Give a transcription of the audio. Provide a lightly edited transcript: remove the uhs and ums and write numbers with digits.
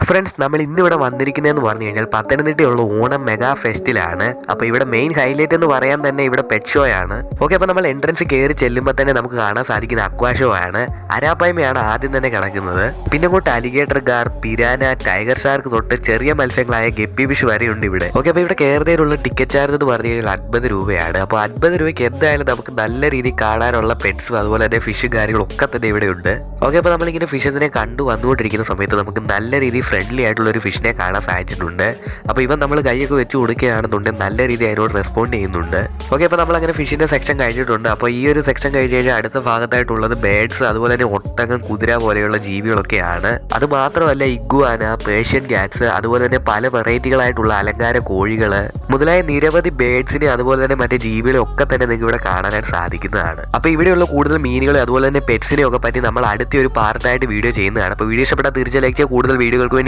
Friends, നമ്മൾ ഇന്നിവിടെ വന്നിരിക്കുന്നതെന്ന് പറഞ്ഞു കഴിഞ്ഞാൽ പത്തനംതിട്ടയുള്ള ഓണം മെഗാ ഫെസ്റ്റിലാണ്. അപ്പോൾ ഇവിടെ മെയിൻ ഹൈലൈറ്റ് എന്ന് പറയാൻ തന്നെ ഇവിടെ പെറ്റ് ഷോ ആണ്. ഓക്കെ, അപ്പോൾ നമ്മൾ എൻട്രൻസ് കയറി ചെല്ലുമ്പോൾ തന്നെ നമുക്ക് കാണാൻ സാധിക്കുന്ന അക്വാ ഷോ ആണ്. അരാപ്പായ്മയാണ് ആദ്യം തന്നെ കിടക്കുന്നത്. പിന്നെ അങ്ങോട്ട് അലിഗേറ്റർ ഗാർ, പിരാന, ടൈഗർ ഷാർക്ക് തൊട്ട് ചെറിയ മത്സ്യങ്ങളായ ഗപ്പി ഫിഷ് വരെയുണ്ട് ഇവിടെ. ഓക്കെ, അപ്പോൾ ഇവിടെ കയറുന്നതിനുള്ള ടിക്കറ്റ് ചാർജ് എന്ന് പറഞ്ഞു കഴിഞ്ഞാൽ 50 രൂപയാണ്. അപ്പോൾ 50 രൂപയ്ക്ക് എന്തായാലും നമുക്ക് നല്ല രീതിയിൽ കാണാനുള്ള പെറ്റ്സും അതുപോലെ തന്നെ ഫിഷും കാര്യങ്ങളൊക്കെ തന്നെ ഇവിടെ ഉണ്ട്. ഓക്കെ, അപ്പോൾ നമ്മളിങ്ങനെ ഫിഷസിനെ കണ്ടു വന്നുകൊണ്ടിരിക്കുന്ന സമയത്ത് നമുക്ക് നല്ല രീതിയിൽ ഫ്രണ്ട്ലി ആയിട്ടുള്ള ഒരു ഫിഷിനെ കാണാൻ സാധിച്ചിട്ടുണ്ട്. അപ്പോൾ ഇവൻ നമ്മൾ കൈയൊക്കെ വെച്ച് കൊടുക്കുകയാണെന്നുണ്ടെങ്കിൽ നല്ല രീതിയിൽ അതിനോട് റെസ്പോണ്ട് ചെയ്യുന്നുണ്ട്. ഓക്കെ, അപ്പോൾ നമ്മൾ അങ്ങനെ ഫിഷിന്റെ സെക്ഷൻ കഴിഞ്ഞിട്ടുണ്ട്. അപ്പോൾ ഈ ഒരു സെക്ഷൻ കഴിഞ്ഞ് കഴിഞ്ഞാൽ അടുത്ത ഭാഗത്തായിട്ടുള്ളത് ബേഡ്സ്, അതുപോലെ തന്നെ ഒട്ടകം, കുതിര പോലെയുള്ള ജീവികളൊക്കെയാണ്. അത് മാത്രമല്ല ഇഗ്വാന, പേർഷ്യൻ ക്യാറ്റ്സ്, അതുപോലെ തന്നെ പല വെറൈറ്റികളായിട്ടുള്ള അലങ്കാര കോഴികൾ മുതലായ നിരവധി ബേഡ്സിനെ അതുപോലെ തന്നെ മറ്റേ ജീവികളെ ഒക്കെ തന്നെ നിങ്ങൾക്ക് ഇവിടെ കാണാനായിട്ട് സാധിക്കുന്നതാണ്. അപ്പോൾ ഇവിടെയുള്ള കൂടുതൽ മീനുകളെ അതുപോലെ തന്നെ പെറ്റ്സിനെ ഒക്കെ പറ്റി നമ്മൾ അടുത്ത ഒരു പാർട്ടായിട്ട് വീഡിയോ ചെയ്യുന്നതാണ്. അപ്പോൾ വീഡിയോ ഇഷ്ടപ്പെട്ടാൽ തീർച്ചയായും ലൈക്ക് ചെയ്യുക. കൂടുതൽ വീഡിയോകൾക്ക്